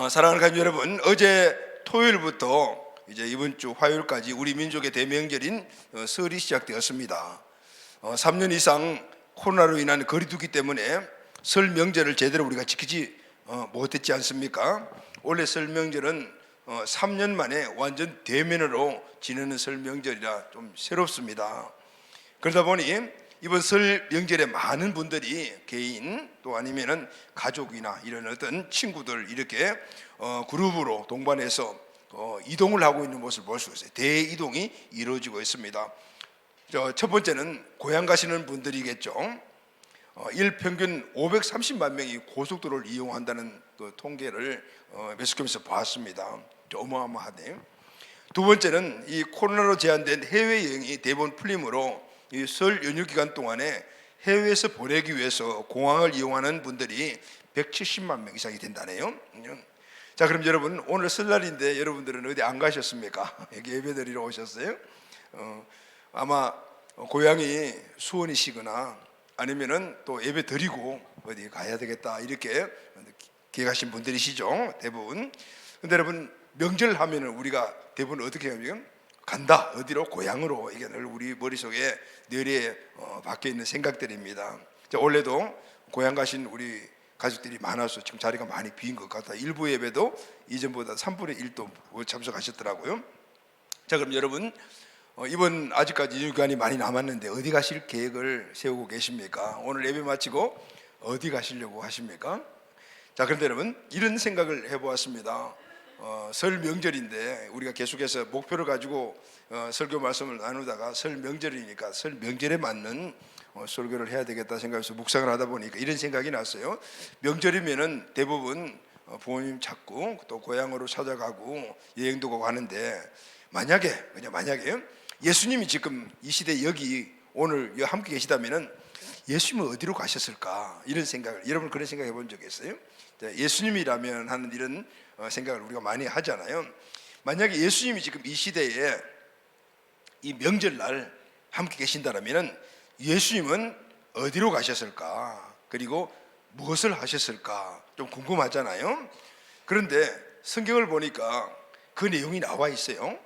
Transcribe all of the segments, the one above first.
사랑하는 가족 여러분, 어제 토요일부터 이제 이번 주 화요일까지 우리 민족의 대명절인 설이 시작되었습니다. 3년 이상 코로나로 인한 거리두기 때문에 설 명절을 제대로 우리가 지키지 못했지 않습니까? 올해 설 명절은 3년 만에 완전 대면으로 지내는 설 명절이라 좀 새롭습니다. 그러다 보니 이번 설 명절에 많은 분들이 개인 또 아니면은 가족이나 이런 어떤 친구들 이렇게 그룹으로 동반해서 이동을 하고 있는 모습을 볼 수 있어요. 대이동이 이루어지고 있습니다. 첫 번째는 고향 가시는 분들이겠죠. 일평균 530만 명이 고속도로를 이용한다는 그 통계를 매스컴에서 봤습니다. 어마어마하네요. 두 번째는 이 코로나로 제한된 해외여행이 대부분 풀림으로 이 설 연휴 기간 동안에 해외에서 보내기 위해서 공항을 이용하는 분들이 170만 명 이상이 된다네요. 자, 그럼 여러분, 오늘 설날인데 여러분들은 어디 안 가셨습니까? 여기 예배드리러 오셨어요? 아마 고향이 수원이시거나 아니면은 또 예배 드리고 어디 가야 되겠다 이렇게 계획하신 분들이시죠, 대부분. 근데 여러분, 명절 하면은 우리가 대부분 어떻게 하면 간다, 어디로? 고향으로. 이게 늘 우리 머릿속에 뇌리에 박혀 있는 생각들입니다. 원래도 고향 가신 우리 가족들이 많아서 지금 자리가 많이 비인 것 같아요. 일부 예배도 이전보다 3분의 1도 참석하셨더라고요. 자, 그럼 여러분, 이번 아직까지 일주간이 많이 남았는데 어디 가실 계획을 세우고 계십니까? 오늘 예배 마치고 어디 가시려고 하십니까? 자, 그런데 여러분, 이런 생각을 해보았습니다. 설 명절인데 우리가 계속해서 목표를 가지고 설교 말씀을 나누다가 설 명절이니까 설 명절에 맞는 설교를 해야 되겠다 생각해서 묵상을 하다 보니까 이런 생각이 났어요. 명절이면은 대부분 부모님 찾고 또 고향으로 찾아가고 여행도 가고 하는데 만약에 예수님이 지금 이 시대 여기 오늘 함께 계시다면은 예수님은 어디로 가셨을까? 이런 생각을, 여러분 그런 생각 해본 적 있어요? 예수님이라면 하는 이런 생각을 우리가 많이 하잖아요. 만약에 예수님이 지금 이 시대에 이 명절날 함께 계신다면 예수님은 어디로 가셨을까? 그리고 무엇을 하셨을까? 좀 궁금하잖아요. 그런데 성경을 보니까 그 내용이 나와 있어요.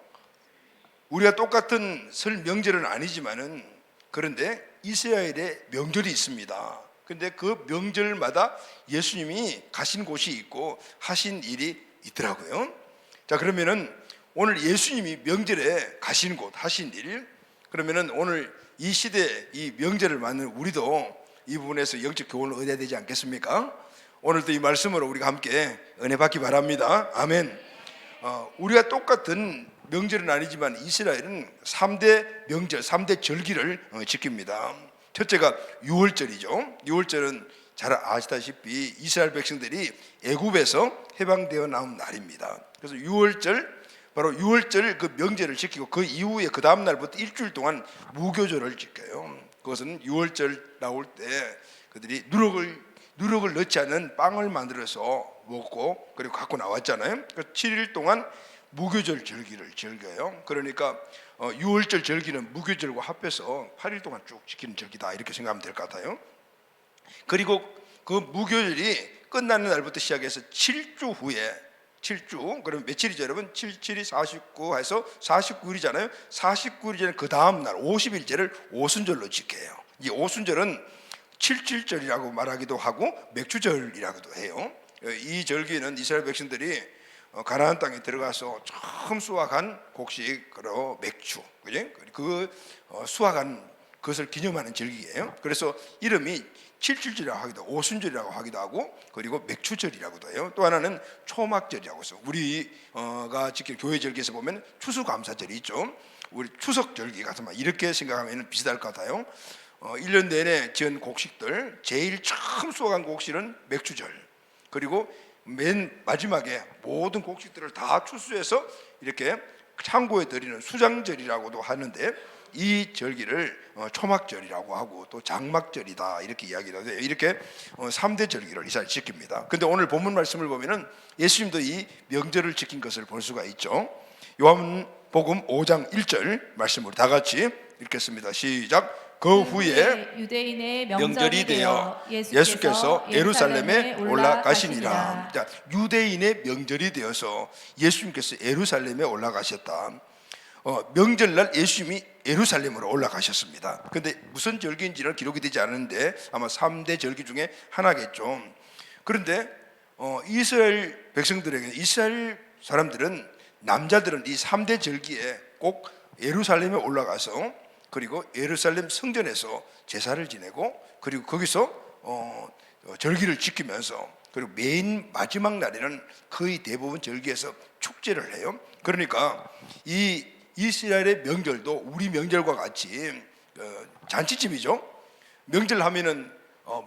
우리가 똑같은 설 명절은 아니지만은 그런데 이스라엘에 명절이 있습니다. 근데 그 명절마다 예수님이 가신 곳이 있고 하신 일이 있더라고요. 자, 그러면은 오늘 예수님이 명절에 가신 곳, 하신 일, 그러면은 오늘 이 시대 이 명절을 맞는 우리도 이 부분에서 영적 교훈을 얻어야 되지 않겠습니까? 오늘도 이 말씀으로 우리가 함께 은혜 받기 바랍니다. 아멘. 우리가 똑같은 명절은 아니지만 이스라엘은 3대 명절, 3대 절기를 지킵니다. 첫째가 유월절이죠. 유월절은 잘 아시다시피 이스라엘 백성들이 애굽에서 해방되어 나온 날입니다. 그래서 유월절, 바로 유월절 그 명절을 지키고 그 이후에 그 다음 날부터 일주일 동안 무교절을 지켜요. 그것은 유월절 나올 때 그들이 누룩을 넣지 않은 빵을 만들어서 먹고 그리고 갖고 나왔잖아요. 그 7일 동안 무교절 절기를 즐겨요. 그러니까 유월절 절기는 무교절과 합해서 8일 동안 쭉 지키는 절기다 이렇게 생각하면 될 것 같아요. 그리고 그 무교절이 끝나는 날부터 시작해서 7주 후에 7주, 그럼 며칠이죠 여러분? 7, 7이 49 해서 49일이잖아요 49일이 전에 그 다음 날 50일째를 오순절로 지켜요. 이 오순절은 77절이라고 말하기도 하고 맥주절이라고도 해요. 이 절기는 이스라엘 백성들이 가나안 땅에 들어가서 처음 수확한 곡식으로 맥주, 그지? 그 수확한 그것을 기념하는 절기예요. 그래서 이름이 77절이라고 하기도 하고 오순절이라고 하기도 하고 그리고 맥주절이라고도 해요. 또 하나는 초막절이라고 해서 우리가 지킬 교회 절기에서 보면 추수감사절이 있죠. 우리 추석절기 같은 말 이렇게 생각하면 비슷할 것 같아요. 1년 내내 지은 곡식들 제일 처음 수확한 곡식은 맥주절, 그리고 맨 마지막에 모든 곡식들을 다 추수해서 이렇게 창고에 드리는 수장절이라고도 하는데 이 절기를 초막절이라고 하고 또 장막절이다 이렇게 이야기를 해요. 이렇게 3대 절기를 이스라엘이 지킵니다. 근데 오늘 본문 말씀을 보면은 예수님도 이 명절을 지킨 것을 볼 수가 있죠. 요한복음 5장 1절 말씀으로 다 같이 읽겠습니다. 시작. 그 후에 유대인의 명절이 되어 예수께서 예루살렘에 올라가시니라. 자, 유대인의 명절이 되어서 예수님께서 예루살렘에 올라가셨다. 명절날 예수님이 예루살렘으로 올라가셨습니다. 근데 무슨 절기인지는 기록이 되지 않은데 아마 3대 절기 중에 하나겠죠. 그런데 이스라엘 백성들에게, 이스라엘 사람들은, 남자들은 이 3대 절기에 꼭 예루살렘에 올라가서, 그리고 예루살렘 성전에서 제사를 지내고, 그리고 거기서 절기를 지키면서, 그리고 맨 마지막 날에는 거의 대부분 절기에서 축제를 해요. 그러니까 이 이스라엘의 명절도 우리 명절과 같이 잔치집이죠. 명절 하면은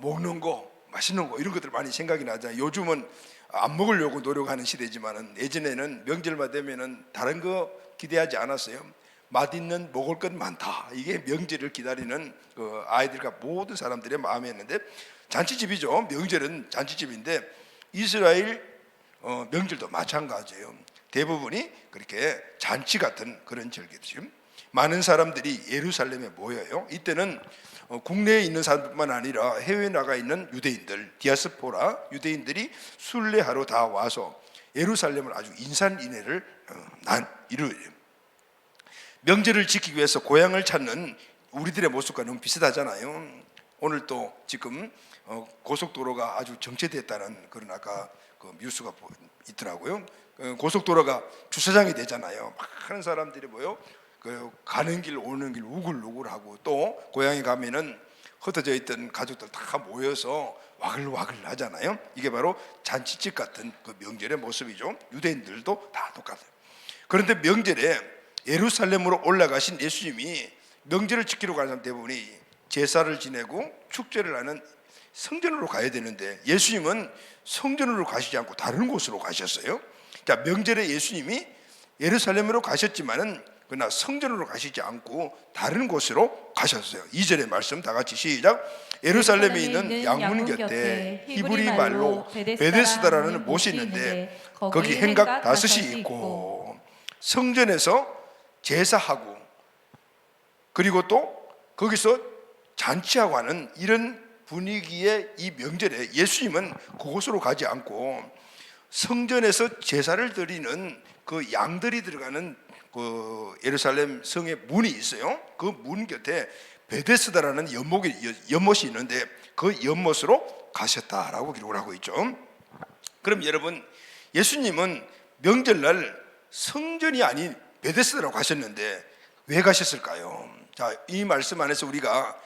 먹는 거, 맛있는 거, 이런 것들 많이 생각이 나잖아요. 요즘은 안 먹으려고 노력하는 시대지만은 예전에는 명절만 되면은 다른 거 기대하지 않았어요. 맛있는 먹을 것 많다, 이게 명절을 기다리는 아이들과 모든 사람들의 마음이었는데, 잔치집이죠. 명절은 잔치집인데 이스라엘 명절도 마찬가지예요. 대부분이 그렇게 잔치 같은 그런 절기죠. 많은 사람들이 예루살렘에 모여요. 이때는 국내에 있는 사람뿐만 아니라 해외에 나가 있는 유대인들, 디아스포라 유대인들이 순례하러 다 와서 예루살렘을 아주 인산인해를 이루어요. 명절을 지키기 위해서 고향을 찾는 우리들의 모습과 너무 비슷하잖아요. 오늘 또 지금 고속도로가 아주 정체됐다는 그런 아까 그 뉴스가 있더라고요. 고속도로가 주차장이 되잖아요. 많은 사람들이 모여 가는 길 오는 길 우글우글하고, 또 고향에 가면은 흩어져 있던 가족들 다 모여서 와글와글 하잖아요. 이게 바로 잔치집 같은 그 명절의 모습이죠. 유대인들도 다 똑같아요. 그런데 명절에 예루살렘으로 올라가신 예수님이 명절을 지키러 가는 사람 대부분이 제사를 지내고 축제를 하는 성전으로 가야 되는데, 예수님은 성전으로 가시지 않고 다른 곳으로 가셨어요. 자, 명절에 예수님이 예루살렘으로 가셨지만은 그러나 성전으로 가시지 않고 다른 곳으로 가셨어요. 2절의 말씀 다 같이 시작. 예루살렘에 있는 양문 곁에 히브리 말로 베데스다라는 못이 있는데 거기 행각 5이 있고, 성전에서 제사하고 그리고 또 거기서 잔치하고 하는 이런 분위기의 이 명절에 예수님은 그곳으로 가지 않고 성전에서 제사를 드리는 그 양들이 들어가는 그 예루살렘 성의 문이 있어요. 그 문 곁에 베데스다라는 연못이 있는데 그 연못으로 가셨다라고 기록을 하고 있죠. 그럼 여러분, 예수님은 명절날 성전이 아닌 베데스다로 가셨는데 왜 가셨을까요? 자, 이 말씀 안에서 우리가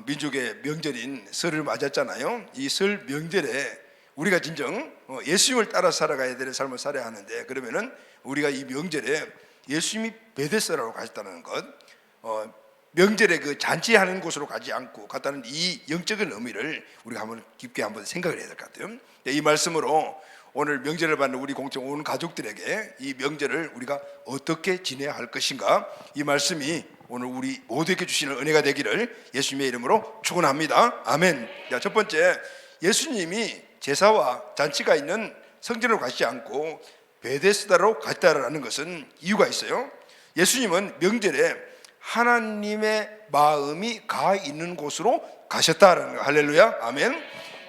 민족의 명절인 설을 맞았잖아요. 이 설 명절에 우리가 진정 예수님을 따라 살아가야 되는 삶을 살아야 하는데, 그러면은 우리가 이 명절에 예수님이 베데스다로 가셨다는 것, 명절에 그 잔치하는 곳으로 가지 않고 갔다는 이 영적인 의미를 우리가 한번 깊게 한번 생각을 해야 될 것 같아요. 이 말씀으로 오늘 명절을 받는 우리 공동 온 가족들에게 이 명절을 우리가 어떻게 지내야 할 것인가, 이 말씀이 오늘 우리 모두에게 주시는 은혜가 되기를 예수님의 이름으로 축원합니다. 아멘. 자, 첫 번째, 예수님이 제사와 잔치가 있는 성전으로 가시지 않고 베데스다로 갔다라는 것은 이유가 있어요. 예수님은 명절에 하나님의 마음이 가 있는 곳으로 가셨다라는 거. 할렐루야. 아멘.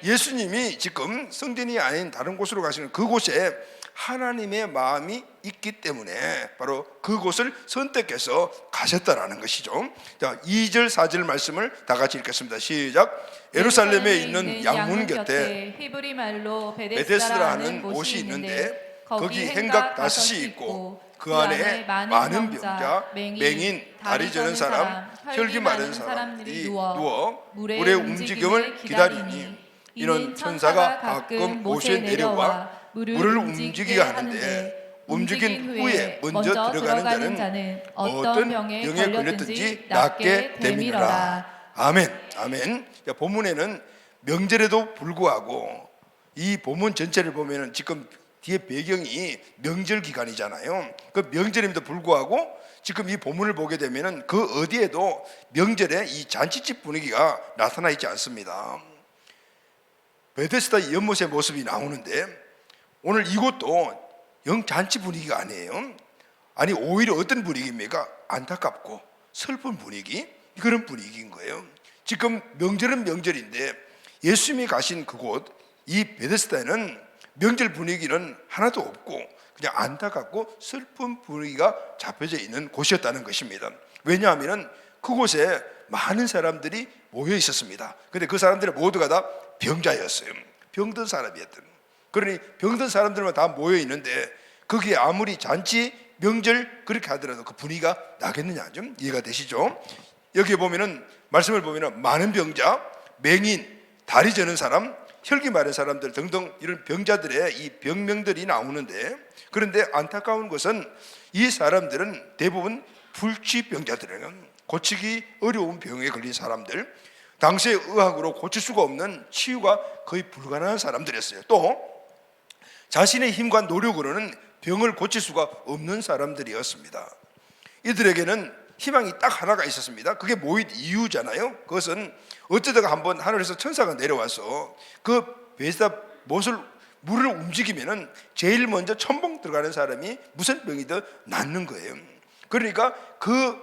예수님이 지금 성전이 아닌 다른 곳으로 가시는 그곳에 하나님의 마음이 있기 때문에 바로 그곳을 선택해서 가셨다라는 것이죠. 자, 2절 4절 말씀을 다 같이 읽겠습니다. 시작. 예루살렘에 있는 양문 곁에 히브리 말로 베데스다라는 못이 있는데 거기 행각 5이 있고 그 안에 많은 병자, 맹인, 다리 저는 사람, 혈기 마른 사람들이 누워 물의 움직임을 기다리니 이는 천사가 가끔 못에 내려와 물을 움직이게 하는데 움직인 후에 먼저 들어가는 자는 어떤 병에 걸렸든지 낫게 됨이라. 아멘. 아멘. 본문에는 명절에도 불구하고 이 본문 전체를 보면은 지금 뒤에 배경이 명절 기간이잖아요. 그 명절임에도 불구하고 지금 이 본문을 보게 되면은 그 어디에도 명절에 이 잔치집 분위기가 나타나 있지 않습니다. 베데스다 연못의 모습이 나오는데 오늘 이곳도 영 잔치 분위기가 아니에요. 아니, 오히려 어떤 분위기입니까? 안타깝고 슬픈 분위기, 그런 분위기인 거예요. 지금 명절은 명절인데 예수님이 가신 그곳 이 베데스다에는 명절 분위기는 하나도 없고 그냥 안타깝고 슬픈 분위기가 잡혀져 있는 곳이었다는 것입니다. 왜냐하면 그곳에 많은 사람들이 모여 있었습니다. 근데 그 사람들이 모두가 다 병자였어요. 병든 사람이었던. 그러니 병든 사람들만 다 모여 있는데 거기에 아무리 잔치 명절 그렇게 하더라도 그 분위기가 나겠느냐, 좀 이해가 되시죠? 여기 보면은 말씀을 보면은 많은 병자, 맹인, 다리 저는 사람, 혈기 마른 사람들 등등 이런 병자들의 이 병명들이 나오는데, 그런데 안타까운 것은 이 사람들은 대부분 불치병자들이에요. 고치기 어려운 병에 걸린 사람들, 당시의 의학으로 고칠 수가 없는 치유가 거의 불가능한 사람들이었어요. 또 자신의 힘과 노력으로는 병을 고칠 수가 없는 사람들이었습니다. 이들에게는 희망이 딱 하나가 있었습니다. 그게 뭐의 이유잖아요. 그것은 어쩌다가 한번 하늘에서 천사가 내려와서 그 베데스다 물을 움직이면은 제일 먼저 첨벙 들어가는 사람이 무슨 병이든 낫는 거예요. 그러니까 그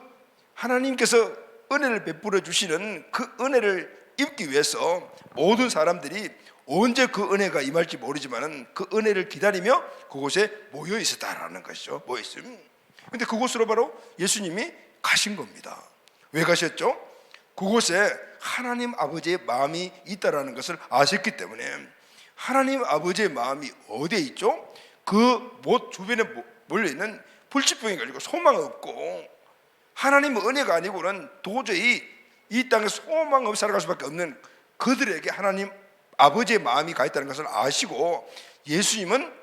하나님께서 은혜를 베풀어 주시는 그 은혜를 입기 위해서 모든 사람들이 언제 그 은혜가 임할지 모르지만 그 은혜를 기다리며 그곳에 모여 있었다라는 것이죠. 모여 있음. 근데 그곳으로 바로 예수님이 가신 겁니다. 왜 가셨죠? 그곳에 하나님 아버지의 마음이 있다라는 것을 아셨기 때문에. 하나님 아버지의 마음이 어디에 있죠? 그 못 주변에 몰려있는 불치병이 걸리고 소망 없고 하나님의 은혜가 아니고는 도저히 이 땅에 소망 없이 살아갈 수밖에 없는 그들에게 하나님 아버지의 마음이 가 있다는 것을 아시고 예수님은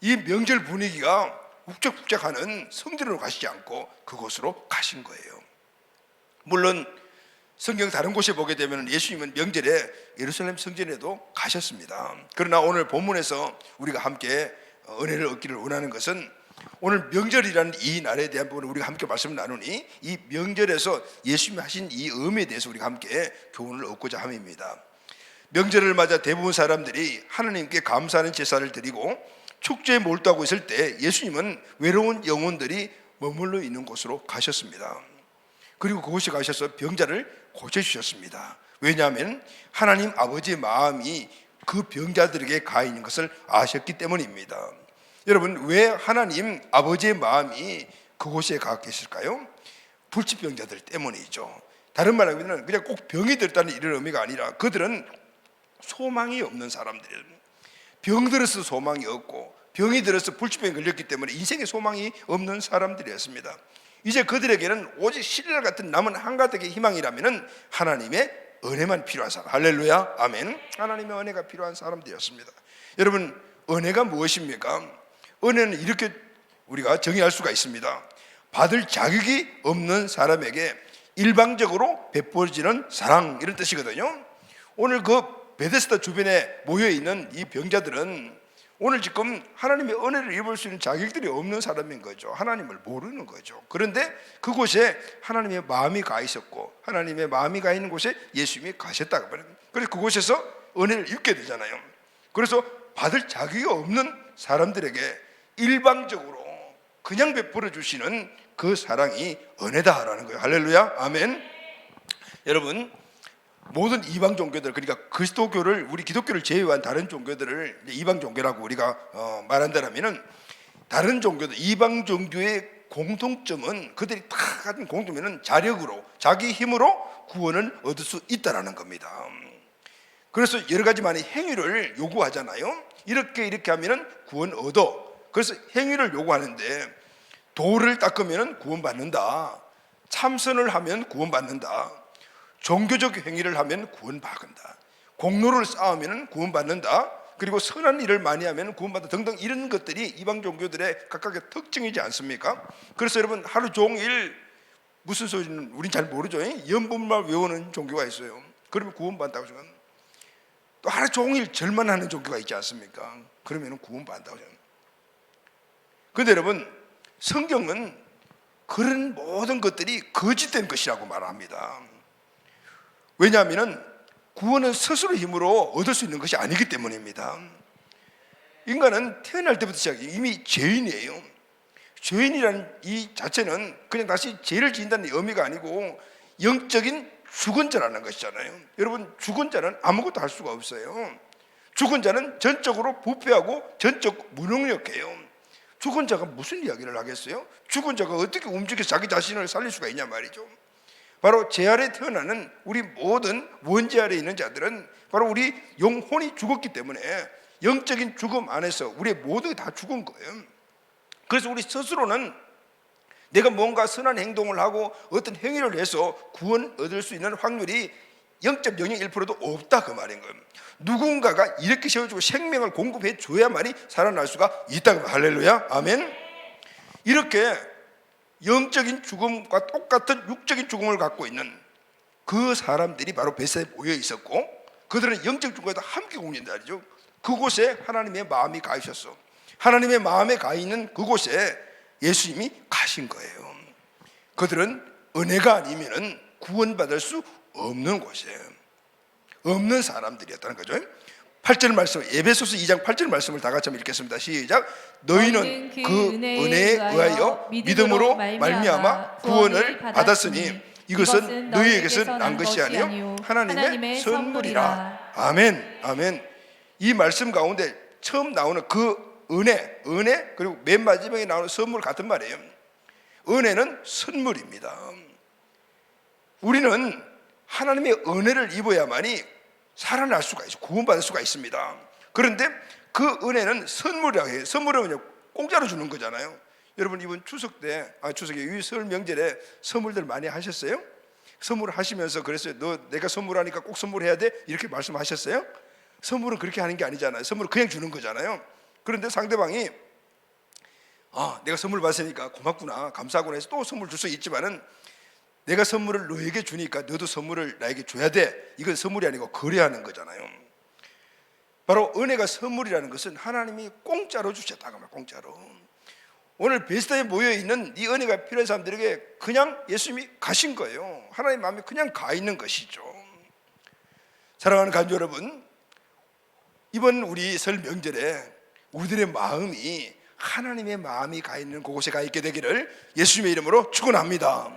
이 명절 분위기가 북적북적하는 성전으로 가시지 않고 그곳으로 가신 거예요. 물론 성경 다른 곳에 보게 되면 예수님은 명절에 예루살렘 성전에도 가셨습니다. 그러나 오늘 본문에서 우리가 함께 은혜를 얻기를 원하는 것은 오늘 명절이라는 이 날에 대한 부분을 우리가 함께 말씀을 나누니 이 명절에서 예수님이 하신 이 의미에 대해서 우리가 함께 교훈을 얻고자 함입니다. 명절을 맞아 대부분 사람들이 하나님께 감사하는 제사를 드리고 축제에 몰두하고 있을 때 예수님은 외로운 영혼들이 머물러 있는 곳으로 가셨습니다. 그리고 그곳에 가셔서 병자를 고쳐주셨습니다. 왜냐하면 하나님 아버지의 마음이 그 병자들에게 가 있는 것을 아셨기 때문입니다. 여러분, 왜 하나님 아버지의 마음이 그곳에 가 계실까요? 불치병자들 때문이죠. 다른 말로 하면 그냥 꼭 병이 들었다는 이런 의미가 아니라 그들은 소망이 없는 사람들이에요. 병 들어서 소망이 없고 병이 들어서 불치병에 걸렸기 때문에 인생에 소망이 없는 사람들이었습니다. 이제 그들에게는 오직 신라 같은 남은 한가닥의 희망이라면 하나님의 은혜만 필요한 사람. 할렐루야, 아멘. 하나님의 은혜가 필요한 사람들이었습니다. 여러분, 은혜가 무엇입니까? 은혜는 이렇게 우리가 정의할 수가 있습니다. 받을 자격이 없는 사람에게 일방적으로 베풀어지는 사랑, 이런 뜻이거든요. 오늘 그 베데스다 주변에 모여있는 이 병자들은 오늘 지금 하나님의 은혜를 입을 수 있는 자격들이 없는 사람인 거죠. 하나님을 모르는 거죠. 그런데 그곳에 하나님의 마음이 가 있었고 하나님의 마음이 가 있는 곳에 예수님이 가셨다고 말합니다. 그래서 그곳에서 은혜를 입게 되잖아요. 그래서 받을 자격이 없는 사람들에게 일방적으로 그냥 베풀어 주시는 그 사랑이 은혜다라는 거예요. 할렐루야, 아멘. 여러분, 모든 이방 종교들, 그러니까 그리스도교를, 우리 기독교를 제외한 다른 종교들을 이방 종교라고 우리가 말한다면은, 다른 종교들, 이방 종교의 공통점은, 그들이 다 가진 공통점은 자력으로, 자기 힘으로 구원을 얻을 수 있다라는 겁니다. 그래서 여러 가지 많은 행위를 요구하잖아요. 이렇게 하면은 구원 얻어. 그래서 행위를 요구하는데, 돌을 닦으면 구원받는다, 참선을 하면 구원받는다, 종교적 행위를 하면 구원받는다, 공로를 쌓으면 구원받는다, 그리고 선한 일을 많이 하면 구원받는다 등등, 이런 것들이 이방 종교들의 각각의 특징이지 않습니까? 그래서 여러분, 하루 종일 무슨 소리는 우린 잘 모르죠. 연분만 외우는 종교가 있어요. 그러면 구원받는다고 생각합니다. 또 하루 종일 절만 하는 종교가 있지 않습니까? 그러면 구원받는다고 생각합니다. 그런데 여러분, 성경은 그런 모든 것들이 거짓된 것이라고 말합니다. 왜냐하면 구원은 스스로 힘으로 얻을 수 있는 것이 아니기 때문입니다. 인간은 태어날 때부터 시작해 이미 죄인이에요. 죄인이라는 이 자체는 그냥 다시 죄를 지은다는 의미가 아니고 영적인 죽은 자라는 것이잖아요. 여러분, 죽은 자는 아무것도 할 수가 없어요. 죽은 자는 전적으로 부패하고 전적 무능력해요. 죽은 자가 무슨 이야기를 하겠어요? 죽은 자가 어떻게 움직여서 자기 자신을 살릴 수가 있냐 말이죠. 바로 제 아래 태어나는 우리 모든 원죄 아래 있는 자들은 바로 우리 영혼이 죽었기 때문에 영적인 죽음 안에서 우리 모두 다 죽은 거예요. 그래서 우리 스스로는 내가 뭔가 선한 행동을 하고 어떤 행위를 해서 구원 얻을 수 있는 확률이 0.001%도 없다 그 말인 거예요. 누군가가 이렇게 세워주고 생명을 공급해 줘야만이 살아날 수가 있다. 할렐루야, 아멘. 이렇게 영적인 죽음과 똑같은 육적인 죽음을 갖고 있는 그 사람들이 바로 베세다에 모여 있었고, 그들은 영적 죽음에도 함께 공연자죠. 그곳에 하나님의 마음이 가 있었어. 하나님의 마음에 가 있는 그곳에 예수님이 가신 거예요. 그들은 은혜가 아니면은 구원받을 수 없는 곳이에요. 없는 사람들이었다는 거죠. 8절 말씀, 에베소서 2장 8절 말씀을 다 같이 한번 읽겠습니다. 시작. 너희는 그 은혜에 의하여 믿음으로 말미암아 구원을 받았으니 이것은 너희에게서 난 것이 아니요 하나님의 선물이라. 아멘, 아멘. 이 말씀 가운데 처음 나오는 그 은혜 그리고 맨 마지막에 나오는 선물 같은 말이에요. 은혜는 선물입니다. 우리는 하나님의 은혜를 입어야만이 살아날 수가 있어요. 구원받을 수가 있습니다. 그런데 그 은혜는 선물이라고 해요. 선물은 그냥 공짜로 주는 거잖아요. 여러분, 이번 추석 때, 추석에 설 명절에 선물들 많이 하셨어요? 선물 하시면서 그랬어요. 너 내가 선물하니까 꼭 선물해야 돼? 이렇게 말씀하셨어요? 선물은 그렇게 하는 게 아니잖아요. 선물은 그냥 주는 거잖아요. 그런데 상대방이 내가 선물 받으니까 고맙구나, 감사하구나 해서 또 선물 줄 수 있지만은 내가 선물을 너에게 주니까 너도 선물을 나에게 줘야 돼. 이건 선물이 아니고 거래하는 거잖아요. 바로 은혜가 선물이라는 것은 하나님이 공짜로 주셨다고 말이에요. 공짜로. 오늘 베스다에 모여있는 이 은혜가 필요한 사람들에게 그냥 예수님이 가신 거예요. 하나님 마음이 그냥 가 있는 것이죠. 사랑하는 간주 여러분, 이번 우리 설 명절에 우리들의 마음이 하나님의 마음이 가 있는 그곳에 가 있게 되기를 예수님의 이름으로 축원합니다.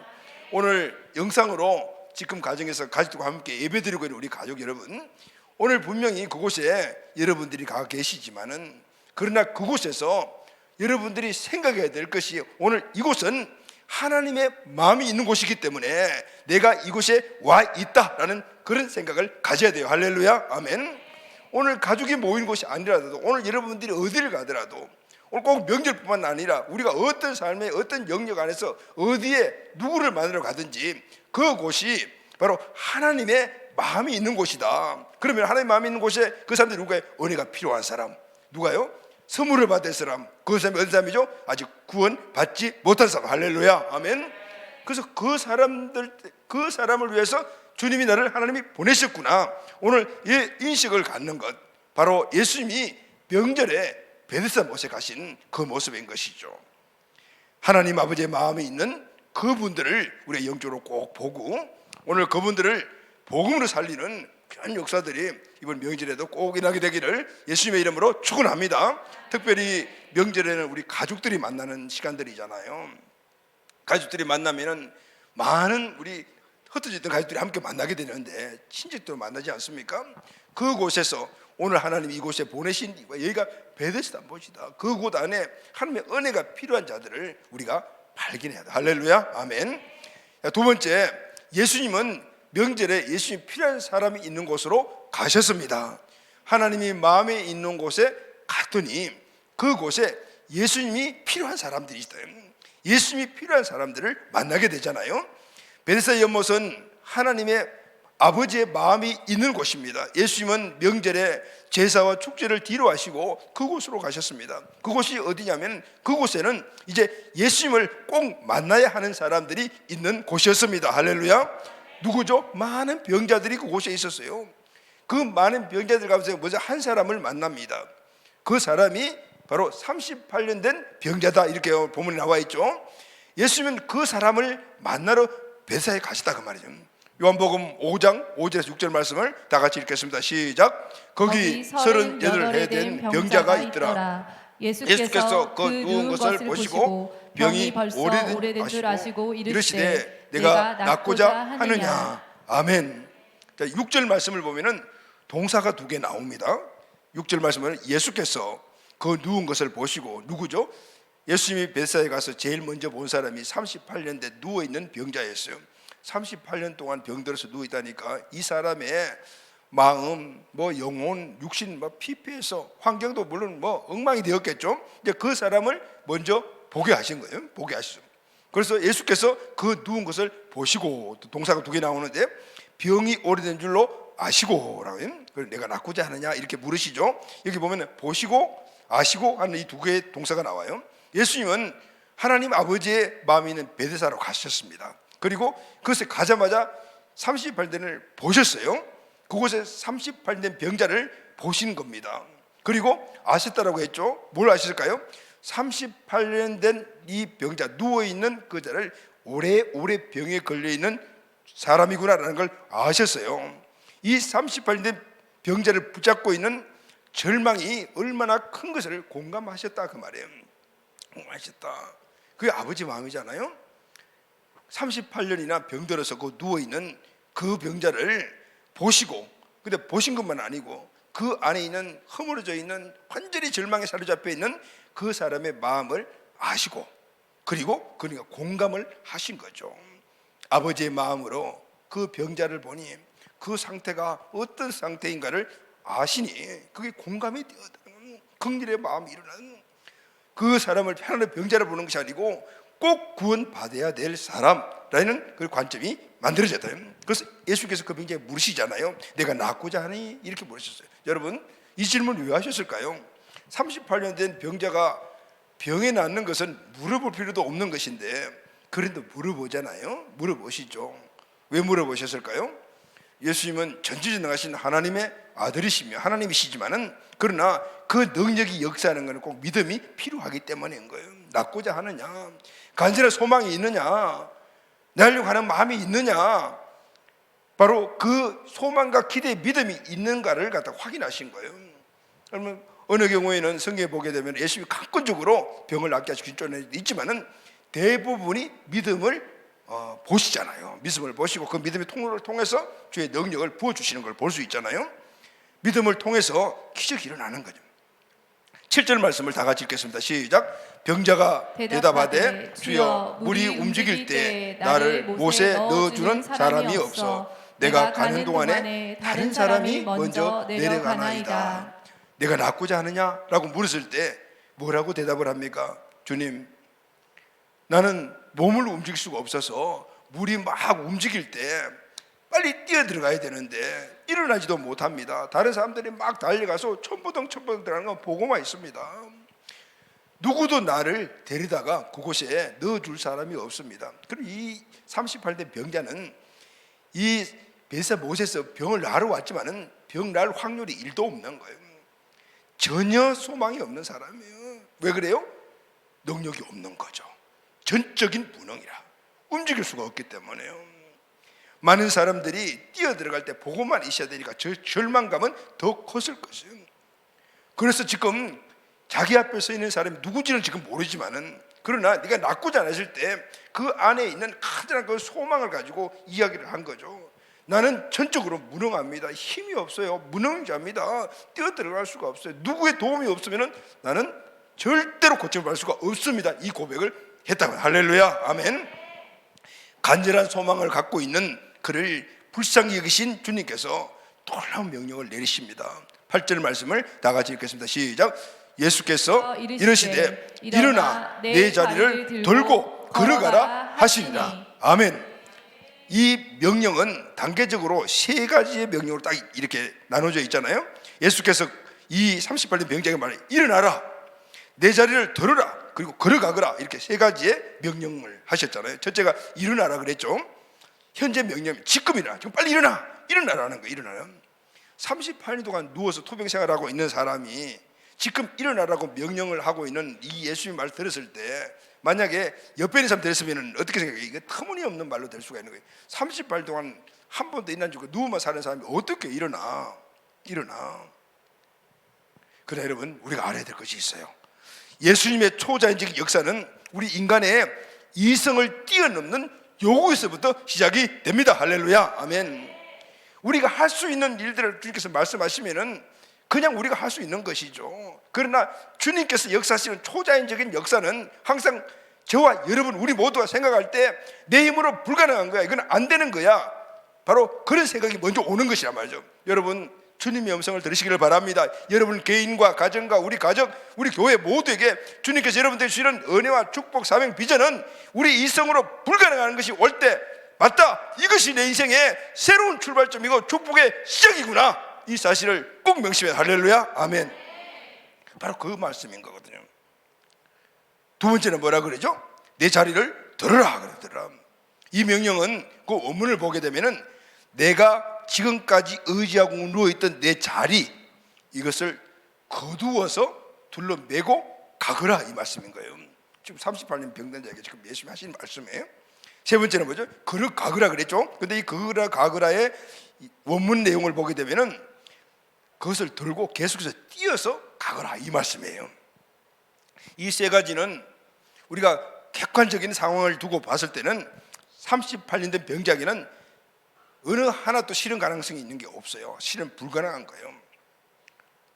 오늘 영상으로 지금 가정에서 가족들과 함께 예배드리고 있는 우리 가족 여러분, 오늘 분명히 그곳에 여러분들이 가 계시지만은, 그러나 그곳에서 여러분들이 생각해야 될 것이, 오늘 이곳은 하나님의 마음이 있는 곳이기 때문에 내가 이곳에 와 있다라는 그런 생각을 가져야 돼요. 할렐루야, 아멘. 오늘 가족이 모인 곳이 아니라도, 오늘 여러분들이 어디를 가더라도, 오늘 꼭 명절뿐만 아니라 우리가 어떤 삶의 어떤 영역 안에서 어디에 누구를 만나러 가든지 그곳이 바로 하나님의 마음이 있는 곳이다. 그러면 하나님의 마음이 있는 곳에 그 사람들이 누구예요? 은혜가 필요한 사람. 누가요? 선물을 받을 사람. 그 사람이 어떤 사람이죠? 아직 구원 받지 못한 사람. 할렐루야, 아멘. 그래서 그 사람을 위해서 주님이 나를 하나님이 보내셨구나. 오늘 이 인식을 갖는 것, 바로 예수님이 명절에 베데스다 못에 가신 그 모습인 것이죠. 하나님 아버지의 마음에 있는 그분들을 우리가 영적으로 꼭 보고, 오늘 그분들을 복음으로 살리는 그런 역사들이 이번 명절에도 꼭 일어나게 되기를 예수님의 이름으로 축원합니다. 특별히 명절에는 우리 가족들이 만나는 시간들이잖아요. 가족들이 만나면은 많은 우리 흩어졌던 가족들이 함께 만나게 되는데, 친척도 만나지 않습니까? 그곳에서 오늘 하나님 이곳에 보내신 여기가 베데스다 못이다. 그곳 안에 하나님의 은혜가 필요한 자들을 우리가 발견해야 돼. 할렐루야, 아멘. 두 번째, 예수님은 명절에 예수님이 필요한 사람이 있는 곳으로 가셨습니다. 하나님이 마음에 있는 곳에 갔더니 그곳에 예수님이 필요한 사람들이 있어요. 예수님이 필요한 사람들을 만나게 되잖아요. 베데스다 연못은 하나님의 아버지의 마음이 있는 곳입니다. 예수님은 명절에 제사와 축제를 뒤로 하시고 그곳으로 가셨습니다. 그곳이 어디냐면, 그곳에는 이제 예수님을 꼭 만나야 하는 사람들이 있는 곳이었습니다. 할렐루야. 누구죠? 많은 병자들이 그곳에 있었어요. 그 많은 병자들 가운데 먼저 한 사람을 만납니다. 그 사람이 바로 38년 된 병자다, 이렇게 본문에 나와 있죠. 예수님은 그 사람을 만나러 베데스다에 가시다 그 말이죠. 요한복음 5장 5절에서 6절 말씀을 다 같이 읽겠습니다. 시작. 거기 38해 된 병자가 있더라. 예수께서 그 누운 것을 보시고 병이 오래된 줄 아시고 이르시되 내가 낫고자 하느냐. 아멘. 자, 6절 말씀을 보면은 동사가 2개 나옵니다. 6절 말씀은 예수께서 그 누운 것을 보시고, 누구죠? 예수님이 벳사에 가서 제일 먼저 본 사람이 38년 대 누워있는 병자였어요. 38년 동안 병들어서 누워있다니까 이 사람의 마음, 영혼, 육신 피폐해서 환경도 물론 엉망이 되었겠죠. 이제 그 사람을 먼저 보게 하신 거예요. 보게 하시죠. 그래서 예수께서 그 누운 것을 보시고, 동사가 2개 나오는데 병이 오래된 줄로 아시고라고 해요. 내가 낫고자 하느냐 이렇게 물으시죠. 여기 보면 보시고 아시고 하는 이 2개의 동사가 나와요. 예수님은 하나님 아버지의 마음이 있는 베데사로 가셨습니다. 그리고 그것에 가자마자 38년을 보셨어요. 그곳에 38년 병자를 보신 겁니다. 그리고 아셨다라고 했죠. 뭘 아실까요? 38년 된 이 병자, 누워있는 그 자를 오래 병에 걸려있는 사람이구나라는 걸 아셨어요. 이 38년 된 병자를 붙잡고 있는 절망이 얼마나 큰 것을 공감하셨다 그 말이에요. 공감하셨다. 그게 아버지 마음이잖아요. 38년이나 병들어서 그 누워있는 그 병자를 보시고, 근데 보신 것만 아니고 그 안에 있는 허물어져 있는 완전히 절망에 사로잡혀 있는 그 사람의 마음을 아시고, 그리고 그러니까 공감을 하신 거죠. 아버지의 마음으로 그 병자를 보니 그 상태가 어떤 상태인가를 아시니 그게 공감이 되었다는, 긍휼의 마음이 일어나는, 그 사람을 편안한 병자를 보는 것이 아니고 꼭 구원받아야 될 사람라는 그 관점이 만들어졌다. 그래서 예수께서 그 병자에 물으시잖아요. 내가 낫고자 하니? 이렇게 물으셨어요. 여러분, 이 질문을 왜 하셨을까요? 38년 된 병자가 병에 낫는 것은 물어볼 필요도 없는 것인데 그래도 물어보잖아요. 물어보시죠. 왜 물어보셨을까요? 예수님은 전지전능하신 하나님의 아들이시며 하나님이시지만은, 그러나 그 능력이 역사하는 것은 꼭 믿음이 필요하기 때문인 거예요. 낫고자 하느냐, 간절한 소망이 있느냐, 나려고 하는 마음이 있느냐, 바로 그 소망과 기대의 믿음이 있는가를 갖다 확인하신 거예요. 그러면 어느 경우에는 성경에 보게 되면 예수님이 강권적으로 병을 낫게 하시고 진전에 있지만은 대부분이 믿음을 보시잖아요. 믿음을 보시고 그 믿음의 통로를 통해서 주의 능력을 부어주시는 걸 볼 수 있잖아요. 믿음을 통해서 기적이 일어나는 거죠. 7절 말씀을 다 같이 읽겠습니다. 시작. 병자가 대답하되 주여 물이 움직일 때 나를 못에 넣어주는 사람이 없어 내가 가는 동안에 다른 사람이 먼저 내려가나이다. 내가 낫고자 하느냐라고 물었을 때 뭐라고 대답을 합니까? 주님, 나는 몸을 움직일 수가 없어서 물이 막 움직일 때 빨리 뛰어 들어가야 되는데 일어나지도 못합니다. 다른 사람들이 막 달려가서 첨보덩 들어가는 건 보고만 있습니다. 누구도 나를 데리다가 그곳에 넣어줄 사람이 없습니다. 그럼 이 38대 병자는 이 벳사 못에서 병을 나러 왔지만은 병 날 확률이 1도 없는 거예요. 전혀 소망이 없는 사람이에요. 왜 그래요? 능력이 없는 거죠. 전적인 무능이라 움직일 수가 없기 때문에요. 많은 사람들이 뛰어들어갈 때 보고만 있어야 되니까 저 절망감은 더 컸을 것이에요. 그래서 지금 자기 앞에 서 있는 사람이 누구지는 지금 모르지만은, 그러나 네가 낫고자 하실 때 그 안에 있는 커다란 그 소망을 가지고 이야기를 한 거죠. 나는 전적으로 무능합니다. 힘이 없어요. 무능자입니다. 뛰어들어갈 수가 없어요. 누구의 도움이 없으면 나는 절대로 고침을 받을 수가 없습니다. 이 고백을 했다고. 할렐루야, 아멘. 간절한 소망을 갖고 있는 그를 불쌍히 여기신 주님께서 놀라운 명령을 내리십니다. 8절 말씀을 다 같이 읽겠습니다. 시작. 예수께서 이르시되 일어나 내 자리를 들고 걸어가라 하시니라. 아멘. 이 명령은 단계적으로 3가지의 명령으로 딱 이렇게 나눠져 있잖아요. 예수께서 이 38년 병자에게 말해 일어나라, 내 자리를 들어라, 그리고 걸어가거라, 이렇게 3가지의 명령을 하셨잖아요. 첫째가 일어나라 그랬죠. 현재 명령, 지금 일어나, 지금 빨리 일어나라는 거예요. 일어나라. 38년 동안 누워서 토병 생활하고 있는 사람이 지금 일어나라고 명령을 하고 있는 이 예수님 말 들었을 때, 만약에 옆에 있는 사람 들었으면 어떻게 생각해요? 이게 터무니없는 말로 될 수가 있는 거예요. 38년 동안 한 번도 일어난 적 없고 누워만 사는 사람이 어떻게 일어나? 그러나 여러분, 우리가 알아야 될 것이 있어요. 예수님의 초자연적인 역사는 우리 인간의 이성을 뛰어넘는 요거에서부터 시작이 됩니다. 할렐루야, 아멘. 우리가 할 수 있는 일들을 주님께서 말씀하시면은 그냥 우리가 할 수 있는 것이죠. 그러나 주님께서 역사하시는 초자연적인 역사는 항상 저와 여러분 우리 모두가 생각할 때 내 힘으로 불가능한 거야, 이건 안 되는 거야, 바로 그런 생각이 먼저 오는 것이란 말이죠. 여러분 주님의 음성을 들으시기를 바랍니다. 여러분 개인과 가정과 우리 가족, 우리 교회 모두에게 주님께서 여러분들에게 주시는 은혜와 축복, 사명, 비전은 우리 이성으로 불가능한 것이 올 때 맞다, 이것이 내 인생의 새로운 출발점이고 축복의 시작이구나, 이 사실을 꼭 명심해. 할렐루야, 아멘. 바로 그 말씀인 거거든요. 두 번째는 뭐라 그러죠? 내 자리를 들어라 그러더라. 이 명령은 그 원문을 보게 되면은 내가 지금까지 의지하고 누워있던 내 자리, 이것을 거두어서 둘러매고 가거라, 이 말씀인 거예요. 지금 38년 병든 자에게 지금 예수님이 하시는 말씀이에요. 세 번째는 뭐죠? 걸어 가거라 그랬죠. 근데 이 걸어 가거라의 원문 내용을 보게 되면은 그것을 들고 계속해서 뛰어서 가거라, 이 말씀이에요. 이 세 가지는 우리가 객관적인 상황을 두고 봤을 때는 38년 된 병자에게는 어느 하나도 실현 가능성이 있는 게 없어요. 실현 불가능한 거예요.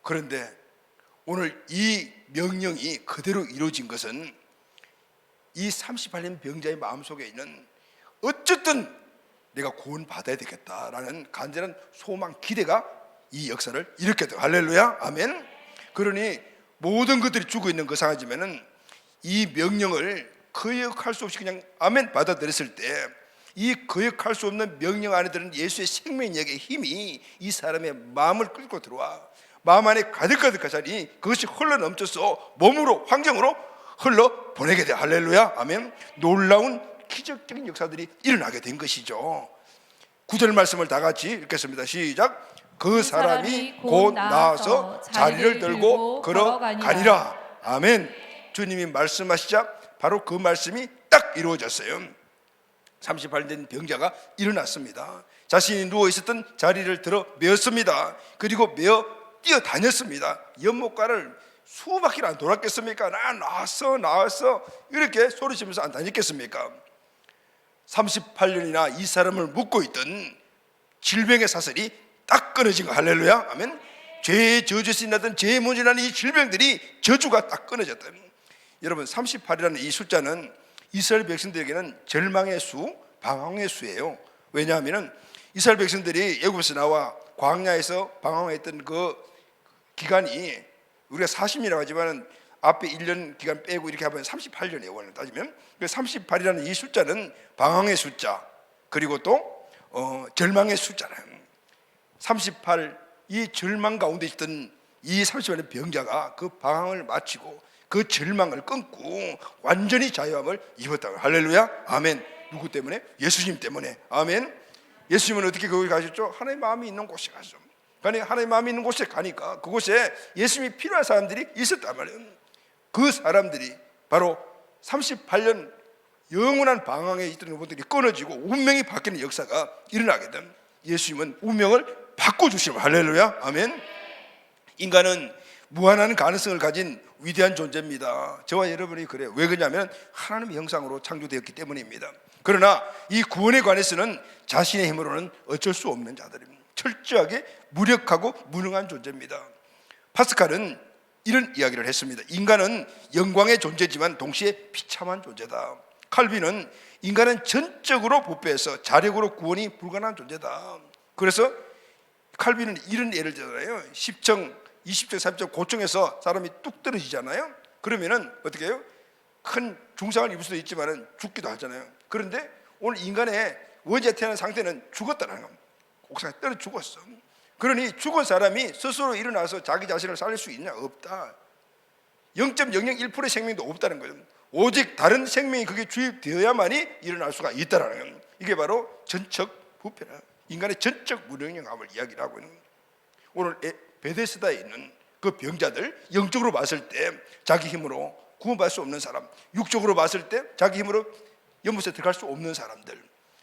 그런데 오늘 이 명령이 그대로 이루어진 것은 이 38년 병자의 마음속에 있는 어쨌든 내가 구원받아야 되겠다라는 간절한 소망, 기대가 이 역사를 일으켰다. 할렐루야, 아멘. 그러니 모든 것들이 죽어 있는 그 상황이지만은 이 명령을 거역할 수 없이 그냥 아멘 받아들였을 때 이 거역할 수 없는 명령 안에 드는 예수의 생명력의 힘이 이 사람의 마음을 끌고 들어와 마음 안에 가득가득하자니 그것이 흘러 넘쳐서 몸으로, 환경으로 흘러 보내게 돼. 할렐루야, 아멘. 놀라운 기적적인 역사들이 일어나게 된 것이죠. 9절 말씀을 다 같이 읽겠습니다. 시작. 그 사람이 곧 나와서 자리를 들고 걸어가니라. 아멘. 주님이 말씀하시자 바로 그 말씀이 딱 이루어졌어요. 38년 된 병자가 일어났습니다. 자신이 누워있었던 자리를 들어 메었습니다. 그리고 메어 뛰어다녔습니다. 연못가를 수바퀴를 안 돌았겠습니까? 나왔어 이렇게 소리치면서 안 다녔겠습니까? 38년이나 이 사람을 묶고 있던 질병의 사슬이 딱 끊어진 거. 할렐루야, 아멘. 죄의 저주에서 일어났던 죄의 문제라는 이 질병들이 저주가 딱 끊어졌다. 여러분 38이라는 이 숫자는 이스라엘 백성들에게는 절망의 수, 방황의 수예요. 왜냐하면 이스라엘 백성들이 애굽에서 나와 광야에서 방황했던 그 기간이 우리가 40년이라고 하지만 앞에 1년 기간 빼고 이렇게 하면 38년이에요. 원래 따지면 38이라는 이 숫자는 방황의 숫자, 그리고 또 절망의 숫자예요. 38, 이 절망 가운데 있던 이 38의 병자가 그 방황을 마치고 그 절망을 끊고 완전히 자유함을 입었다고. 할렐루야, 아멘. 누구 때문에? 예수님 때문에. 아멘. 예수님은 어떻게 거기 가셨죠? 하나님의 마음이 있는 곳에 가죠. 하나님의 마음이 있는 곳에 가니까 그곳에 예수님이 필요한 사람들이 있었단 말이에요. 그 사람들이 바로 38년 영원한 방황에 있던 분들이 끊어지고 운명이 바뀌는 역사가 일어나게 된, 예수님은 운명을 바꿔주시고. 할렐루야, 아멘. 인간은 무한한 가능성을 가진 위대한 존재입니다. 저와 여러분이 그래요. 왜 그러냐면 하나님의 형상으로 창조되었기 때문입니다. 그러나 이 구원에 관해서는 자신의 힘으로는 어쩔 수 없는 자들입니다. 철저하게 무력하고 무능한 존재입니다. 파스칼은 이런 이야기를 했습니다. 인간은 영광의 존재지만 동시에 비참한 존재다. 칼빈은 인간은 전적으로 부패해서 자력으로 구원이 불가능한 존재다. 그래서 칼빈은 이런 예를 들잖아요. 10층, 20층, 30층 고층에서 사람이 뚝 떨어지잖아요. 그러면은 어떻게 해요? 큰 중상을 입을 수도 있지만 죽기도 하잖아요. 그런데 오늘 인간의 원죄 태어난 상태는 죽었다는 겁니다. 옥상에 떨어 죽었어. 그러니 죽은 사람이 스스로 일어나서 자기 자신을 살릴 수 있냐? 없다. 0.001%의 생명도 없다는 거예요. 오직 다른 생명이 그게 주입되어야만이 일어날 수가 있다는 거예요. 이게 바로 전적 부패라, 인간의 전적 무능력함을 이야기를 하고 있는 거예요. 오늘 베데스다에 있는 그 병자들, 영적으로 봤을 때 자기 힘으로 구원받을 수 없는 사람, 육적으로 봤을 때 자기 힘으로 연못에 들어갈 수 없는 사람들,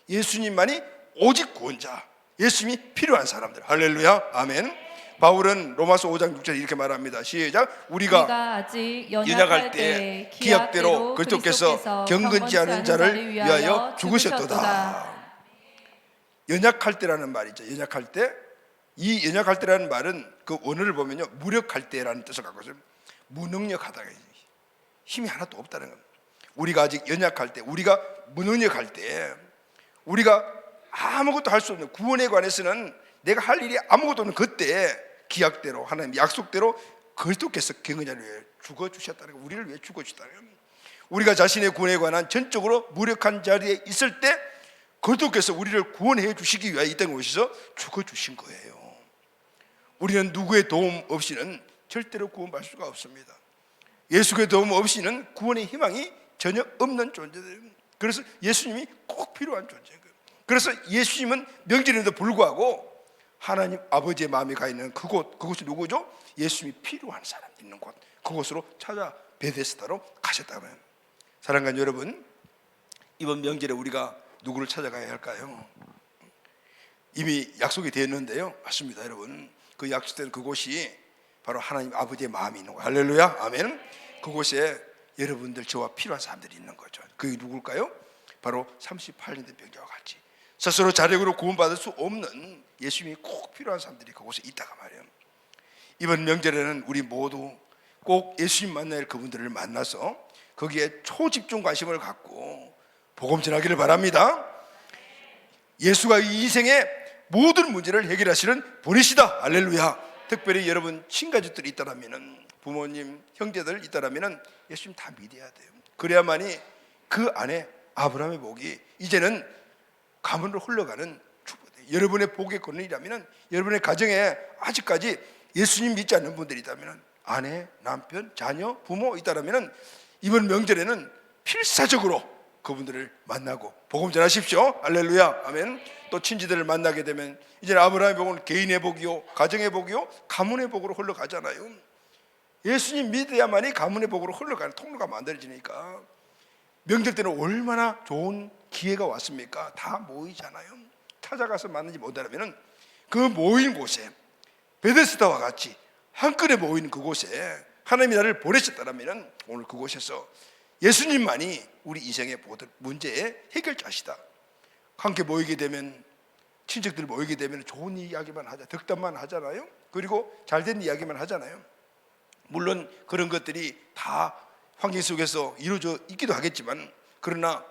예수님만이 오직 구원자, 예수님이 필요한 사람들. 할렐루야, 아멘. 바울은 로마서 5장 6절 이렇게 말합니다. 시작. 우리가 아직 연약할 때 기약대로 그리스도께서 경건치 않은 자를 위하여 죽으셨도다. 연약할 때라는 말이죠. 연약할 때. 이 연약할 때라는 말은 그 원어를 보면요, 무력할 때라는 뜻을 갖고 있어요. 무능력하다, 힘이 하나도 없다는 겁니다. 우리가 아직 연약할 때, 우리가 무능력할 때, 우리가 아무것도 할 수 없는 구원에 관해서는 내가 할 일이 아무것도 없는 그때 기약대로 하나님 약속대로 그리스도께서 경건자를 위해 죽어주셨다는 거, 우리를 위해 죽어주셨다는 겁니다. 우리가 자신의 구원에 관한 전적으로 무력한 자리에 있을 때 그리스도께서 우리를 구원해 주시기 위하여 이 땅에 오셔서 죽어주신 거예요. 우리는 누구의 도움 없이는 절대로 구원받을 수가 없습니다. 예수의 도움 없이는 구원의 희망이 전혀 없는 존재들입니다. 그래서 예수님이 꼭 필요한 존재인 거예요. 그래서 예수님은 명절에도 불구하고 하나님 아버지의 마음이 가 있는 그곳이 누구죠? 예수님이 필요한 사람 있는 곳, 그곳으로 찾아 베데스다로 가셨다고 해요. 사랑하는 여러분, 이번 명절에 우리가 누구를 찾아가야 할까요? 이미 약속이 되었는데요. 맞습니다, 여러분. 그 약속된 그곳이 바로 하나님 아버지의 마음이 있는 거예요. 할렐루야, 아멘. 그곳에 여러분들, 저와 필요한 사람들이 있는 거죠. 그게 누굴까요? 바로 38년 된 병자와 같이 스스로 자력으로 구원받을 수 없는 예수님이 꼭 필요한 사람들이 그곳에 있다가 말이에요. 이번 명절에는 우리 모두 꼭 예수님 만나야 할 그분들을 만나서 거기에 초집중 관심을 갖고 복음 전하기를 바랍니다. 예수가 이 인생의 모든 문제를 해결하시는 분이시다. 할렐루야. 특별히 여러분 친가족들이 있다라면, 부모님, 형제들 있다라면 예수님 다 믿어야 돼요. 그래야만이 그 안에 아브라함의 복이 이제는 가문으로 흘러가는 축복이에요. 여러분의 복의 권리라면, 여러분의 가정에 아직까지 예수님 믿지 않는 분들이 있다면, 아내, 남편, 자녀, 부모 있다라면 이번 명절에는 필사적으로 그분들을 만나고 복음 전하십시오. 할렐루야, 아멘. 또 친지들을 만나게 되면 이제 아브라함의 복은 개인의 복이요, 가정의 복이요, 가문의 복으로 흘러가잖아요. 예수님 믿어야만이 가문의 복으로 흘러가는 통로가 만들어지니까 명절 때는 얼마나 좋은 기회가 왔습니까? 다 모이잖아요. 찾아가서 만나지 못하면 그 모인 곳에, 베데스다와 같이 한끈에 모인 그곳에 하나님이 나를 보내셨다면 오늘 그곳에서 예수님만이 우리 인생의 모든 문제의 해결자시다. 함께 모이게 되면, 친척들 모이게 되면 좋은 이야기만 하자, 덕담만 하잖아요. 그리고 잘된 이야기만 하잖아요. 물론 그런 것들이 다 환경 속에서 이루어져 있기도 하겠지만, 그러나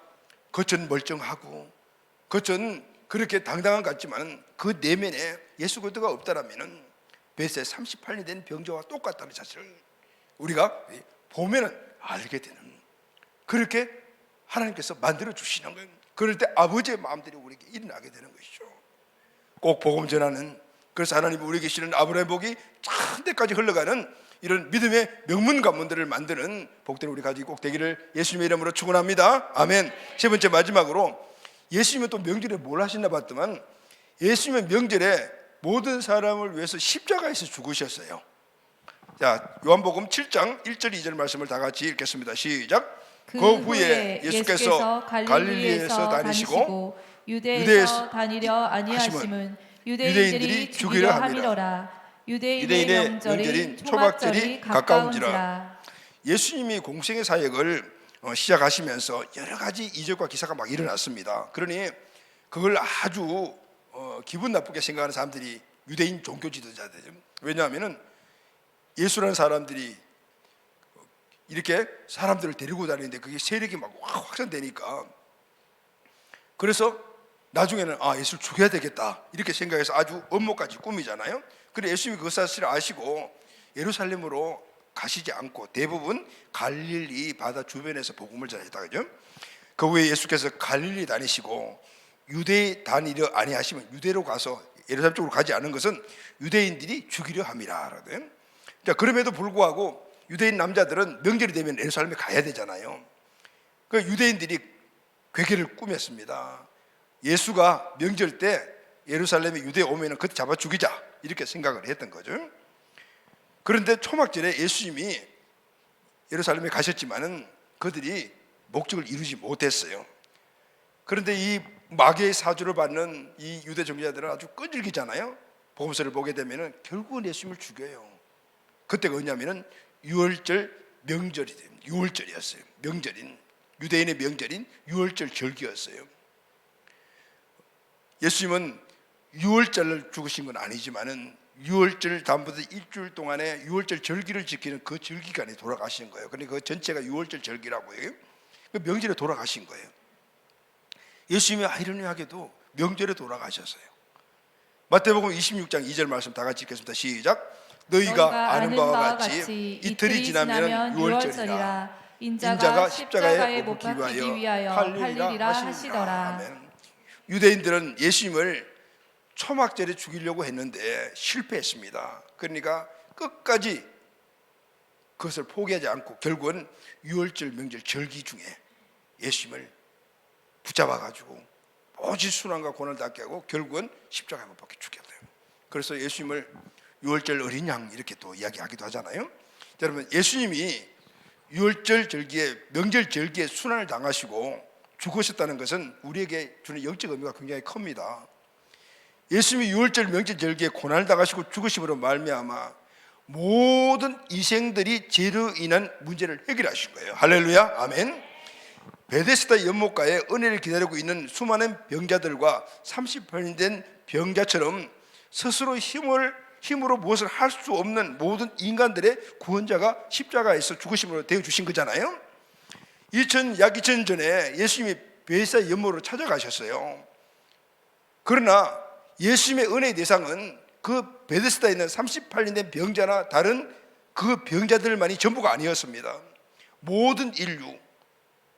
겉은 멀쩡하고 겉은 그렇게 당당한 것 같지만 그 내면에 예수 그리스도가 없다라면 벳에 38년 된 병자와 똑같다는 사실을 우리가 보면은 알게 되는, 그렇게 하나님께서 만들어 주시는 거예요. 그럴 때 아버지의 마음들이 우리에게 일어나게 되는 것이죠. 꼭 복음 전하는, 그래서 하나님이 우리에게 주시는 아브라함의 복이 참 데까지 흘러가는 이런 믿음의 명문 가문들을 만드는 복들을 우리 가지고 꼭 되기를 예수님의 이름으로 축원합니다. 아멘. 세 번째, 마지막으로 예수님은 또 명절에 뭘 하셨나 봤더만 예수님은 명절에 모든 사람을 위해서 십자가에서 죽으셨어요. 자, 요한복음 7장 1절 2절 말씀을 다 같이 읽겠습니다. 시작. 그 후에 예수께서 갈릴리에서 다니시고 유대에서 다니려 아니하심은 유대인들이 죽이려 함이로라. 유대인의 명절인 초막절이 가까운지라. 예수님이 공생의 사역을 시작하시면서 여러 가지 이적과 기사가 막 일어났습니다. 그러니 그걸 아주 기분 나쁘게 생각하는 사람들이 유대인 종교 지도자들. 왜냐하면 예수라는 사람들이 이렇게 사람들을 데리고 다니는데 그게 세력이 막 확산되니까, 그래서 나중에는 예수를 죽여야 되겠다 이렇게 생각해서 아주 음모까지 꾸미잖아요. 그런데 예수님이 그 사실을 아시고 예루살렘으로 가시지 않고 대부분 갈릴리 바다 주변에서 복음을 전하셨다, 그죠? 그 후에 예수께서 갈릴리 다니시고 유대에 다니려 아니하시면, 유대로 가서 예루살렘 쪽으로 가지 않은 것은 유대인들이 죽이려 함이라. 자, 그럼에도 불구하고 유대인 남자들은 명절이 되면 예루살렘에 가야 되잖아요. 그 유대인들이 괴계를 꾸몄습니다. 예수가 명절 때 예루살렘에 유대에 오면 그때 잡아 죽이자 이렇게 생각을 했던 거죠. 그런데 초막절에 예수님이 예루살렘에 가셨지만은 그들이 목적을 이루지 못했어요. 그런데 이 마귀의 사주를 받는 이 유대 종교자들은 아주 끈질기잖아요. 복음서를 보게 되면은 결국은 예수님을 죽여요. 그때가 뭐냐면은 유월절 명절이 됩니다. 유월절이었어요. 명절인 유대인의 명절인 유월절 절기였어요. 예수님은 유월절을 죽으신 건 아니지만은 유월절 다음부터 일주일 동안에 유월절 절기를 지키는 그 절기간에 돌아가신 거예요. 그러니까 그 전체가 유월절 절기라고 해요. 그 명절에 돌아가신 거예요. 예수님이 아이러니하게도 명절에 돌아가셨어요. 마태복음 26장 2절 말씀 다 같이 읽겠습니다. 시작. 너희가 아는 바와 같이 이틀이 지나면 유월절이라 인자가 십자가에 못 박히기 위하여 팔리리라 하시더라. 아멘. 유대인들은 예수님을 초막절에 죽이려고 했는데 실패했습니다. 그러니까 끝까지 그것을 포기하지 않고 결국은 유월절 명절 절기 중에 예수님을 붙잡아가지고 오직 순환과 고난을 닿게 하고 결국은 십자가에 못 박혀 죽였어요. 그래서 예수님을 유월절 어린 양 이렇게 또 이야기하기도 하잖아요. 여러분, 예수님이 유월절 절기에 명절 절기에 순환을 당하시고 죽으셨다는 것은 우리에게 주는 영적 의미가 굉장히 큽니다. 예수님이 유월절 명절 절기에 고난을 당하시고 죽으심으로 말미암아 모든 이생들이 죄로 인한 문제를 해결하신 거예요. 할렐루야, 아멘. 베데스다 연못가에 은혜를 기다리고 있는 수많은 병자들과 38년 된 병자처럼 스스로 힘으로 무엇을 할 수 없는 모든 인간들의 구원자가 십자가에서 죽으심으로 되어주신 거잖아요. 약 2000년 전에 예수님이 베데스다 연못으로 찾아가셨어요. 그러나 예수님의 은혜의 대상은 그 베데스다에 있는 38년 된 병자나 다른 그 병자들만이 전부가 아니었습니다. 모든 인류,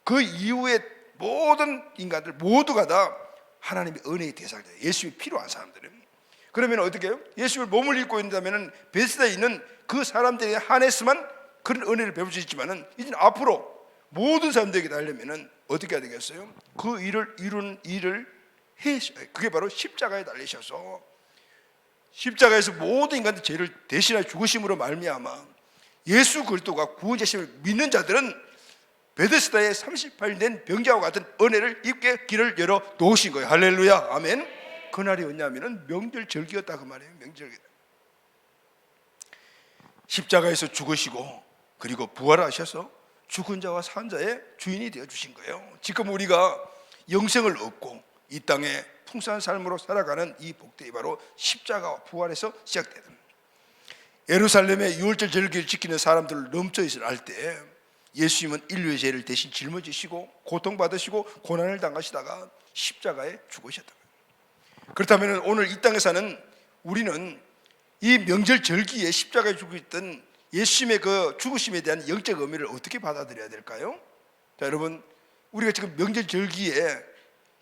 그 이후의 모든 인간들 모두가 다 하나님의 은혜의 대상이에요. 예수님이 필요한 사람들은. 그러면 어떻게 해요? 예수님을 몸을 입고 있다면 베데스다에 있는 그 사람들에 한해서만 그런 은혜를 배울 수 있지만 이제 앞으로 모든 사람들에게 달려면 어떻게 해야 되겠어요? 그 일을 이룬 일을 해주셔야. 그게 바로 십자가에 달리셔서 십자가에서 모든 인간들 죄를 대신하여 죽으심으로 말미암아 예수 그리스도가 구원자심을 믿는 자들은 베데스다의 38년 된 병자와 같은 은혜를 입게 길을 열어 놓으신 거예요. 할렐루야, 아멘. 그날이 언냐면은 명절 절기였다 그 말이에요. 명절기. 십자가에서 죽으시고 그리고 부활하셔서 죽은 자와 산 자의 주인이 되어 주신 거예요. 지금 우리가 영생을 얻고 이 땅에 풍성한 삶으로 살아가는 이 복되이 바로 십자가와 부활에서 시작되는. 예루살렘의 유월절 절기를 지키는 사람들을 넘쳐 있을 때 예수님은 인류의 죄를 대신 짊어지시고 고통받으시고 고난을 당하시다가 십자가에 죽으셨다. 그렇다면 오늘 이 땅에 사는 우리는 이 명절 절기에 십자가에 죽고 있던 예수님의 그 죽으심에 대한 영적 의미를 어떻게 받아들여야 될까요? 자, 여러분, 우리가 지금 명절 절기에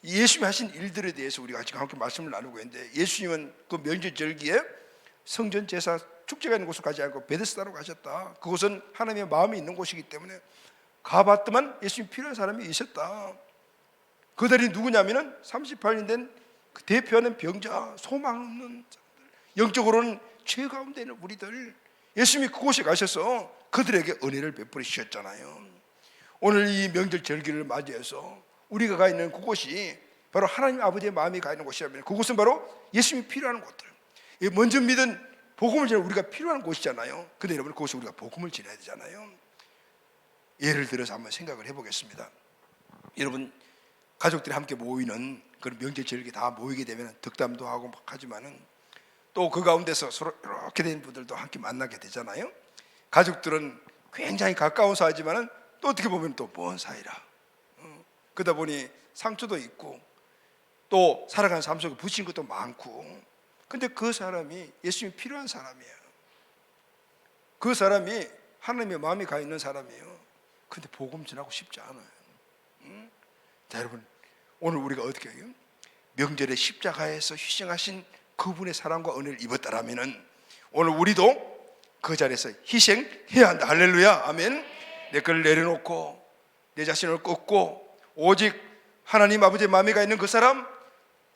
예수님이 하신 일들에 대해서 우리가 지금 함께 말씀을 나누고 있는데, 예수님은 그 명절 절기에 성전 제사 축제가 있는 곳을 가지 않고 베데스다로 가셨다. 그곳은 하나님의 마음이 있는 곳이기 때문에 가봤더만 예수님 필요한 사람이 있었다. 그들이 누구냐면은 38년 된 그 대표하는 병자, 소망 없는 사람들, 영적으로는 죄 가운데 있는 우리들, 예수님이 그곳에 가셔서 그들에게 은혜를 베풀으셨잖아요. 오늘 이 명절 절기를 맞이해서 우리가 가 있는 그곳이 바로 하나님 아버지의 마음이 가 있는 곳이라면 그곳은 바로 예수님이 필요한 곳들, 먼저 믿은 복음을 전해 우리가 필요한 곳이잖아요. 근데 여러분, 그곳에 우리가 복음을 전해야 되잖아요. 예를 들어서 한번 생각을 해보겠습니다. 여러분, 가족들이 함께 모이는 그런 명절 절기 다 모이게 되면 덕담도 하고 막 하지만은 또 그 가운데서 서로 이렇게 된 분들도 함께 만나게 되잖아요. 가족들은 굉장히 가까운 사이지만은 또 어떻게 보면 또 먼 사이라. 그러다 보니 상처도 있고 또 살아가는 삶 속에 부딪힌 것도 많고, 근데 그 사람이 예수님이 필요한 사람이에요. 그 사람이 하나님의 마음이 가 있는 사람이에요. 근데 복음 전하고 싶지 않아요. 자, 여러분, 오늘 우리가 어떻게 해요? 명절에 십자가에서 희생하신 그분의 사랑과 은혜를 입었다라면은 오늘 우리도 그 자리에서 희생해야 한다. 할렐루야, 아멘. 내 것을 내려놓고 내 자신을 꺾고 오직 하나님 아버지의 마음이 가 있는 그 사람,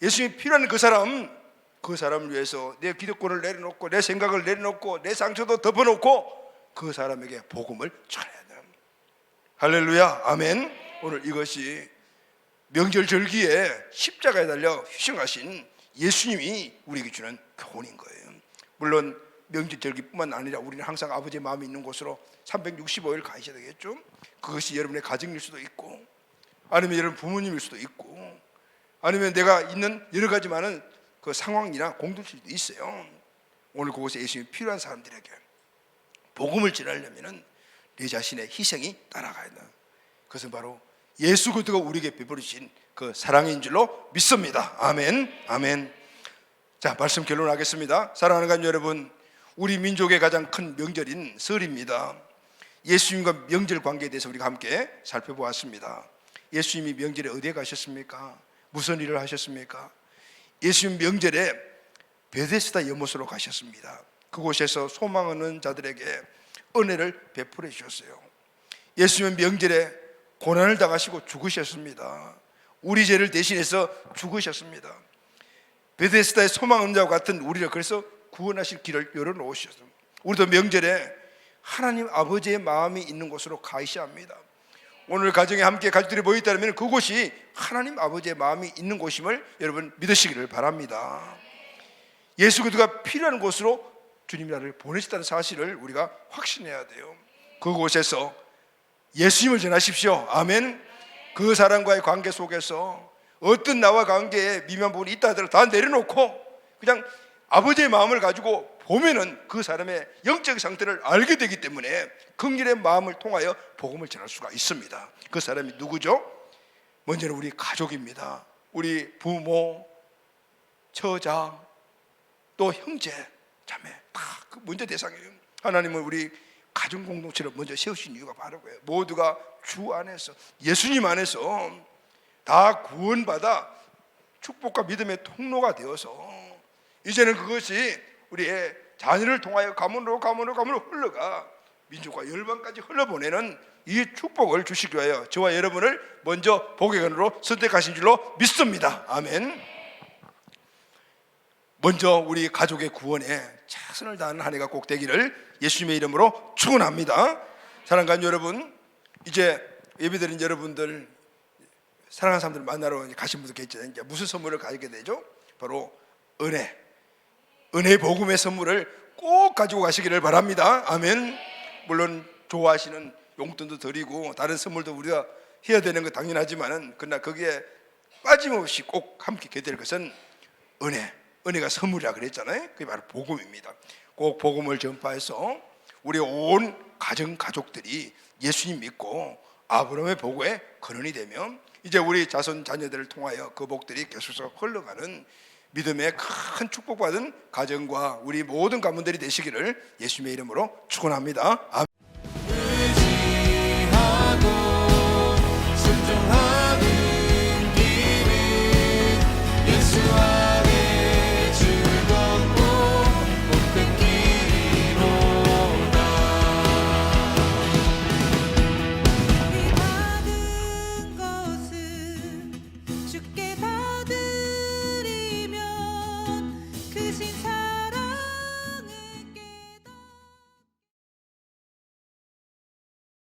예수님이 필요한 그 사람을 위해서 내 기득권을 내려놓고 내 생각을 내려놓고 내 상처도 덮어놓고 그 사람에게 복음을 전해야 돼. 할렐루야, 아멘. 오늘 이것이 명절 절기에 십자가에 달려 희생하신 예수님이 우리에게 주는 교훈인 거예요. 물론 명절절기뿐만 아니라 우리는 항상 아버지의 마음이 있는 곳으로 365일 가셔야 되겠죠. 그것이 여러분의 가정일 수도 있고, 아니면 여러분 부모님일 수도 있고, 아니면 내가 있는 여러 가지 많은 그 상황이나 공동체도 있어요. 오늘 그곳에 예수님이 필요한 사람들에게 복음을 전하려면 내 자신의 희생이 따라가야 된다. 그것은 바로 예수 그리스도가 우리에게 베풀으신 그 사랑인 줄로 믿습니다. 아멘, 아멘. 자, 말씀 결론하겠습니다. 사랑하는 가족 여러분, 우리 민족의 가장 큰 명절인 설입니다. 예수님과 명절 관계에 대해서 우리가 함께 살펴보았습니다. 예수님이 명절에 어디에 가셨습니까? 무슨 일을 하셨습니까? 예수님 명절에 베데스다 연못으로 가셨습니다. 그곳에서 소망 없는 자들에게 은혜를 베풀어 주셨어요. 예수님은 명절에 고난을 당하시고 죽으셨습니다. 우리 죄를 대신해서 죽으셨습니다. 베데스다의 소망 없는 자와 같은 우리를 그래서 구원하실 길을 열어놓으셨습니다. 우리도 명절에 하나님 아버지의 마음이 있는 곳으로 가셔야 합니다. 오늘 가정에 함께 가족들이 모여있다면 그곳이 하나님 아버지의 마음이 있는 곳임을 여러분 믿으시기를 바랍니다. 예수 그리스도가 필요한 곳으로 주님이 나를 보내셨다는 사실을 우리가 확신해야 돼요. 그곳에서 예수님을 전하십시오. 아멘. 그 사람과의 관계 속에서 어떤 나와 관계에 미묘한 부분이 있다 하더라도 다 내려놓고 그냥 아버지의 마음을 가지고 보면은 그 사람의 영적 상태를 알게 되기 때문에 긍휼의 마음을 통하여 복음을 전할 수가 있습니다. 그 사람이 누구죠? 먼저는 우리 가족입니다. 우리 부모, 처자, 또 형제, 자매 다 그 먼저 대상이에요. 하나님은 우리 가정 공동체를 먼저 세우신 이유가 바로 그예요. 모두가 주 안에서 예수님 안에서 다 구원받아 축복과 믿음의 통로가 되어서 이제는 그것이 우리의 자녀를 통하여 가문으로 흘러가 민족과 열방까지 흘러보내는 이 축복을 주시기 위하여 저와 여러분을 먼저 복외관으로 선택하신 줄로 믿습니다. 아멘. 먼저 우리 가족의 구원에 최선을 다하는 한 해가 꼭 되기를 예수님의 이름으로 축원합니다. 사랑하는 여러분, 이제 예배드린 여러분들, 사랑하는 사람들 만나러 가신 분들 계시잖아요. 이제 무슨 선물을 가지게 되죠? 바로 은혜 복음의 선물을 꼭 가지고 가시기를 바랍니다. 아멘. 물론 좋아하시는 용돈도 드리고 다른 선물도 우리가 해야 되는 거 당연하지만은 그러나 거기에 빠짐없이 꼭 함께 게 될 것은 은혜가 선물이라 그랬잖아요. 그게 바로 복음입니다. 꼭 복음을 전파해서 우리 온 가족들이 예수님 믿고 아브라함의 복에 근원이 되면 이제 우리 자손 자녀들을 통하여 그 복들이 계속해서 흘러가는 믿음의 큰 축복받은 가정과 우리 모든 가문들이 되시기를 예수님의 이름으로 축원합니다. 아멘. 주께 받으리면 그 신사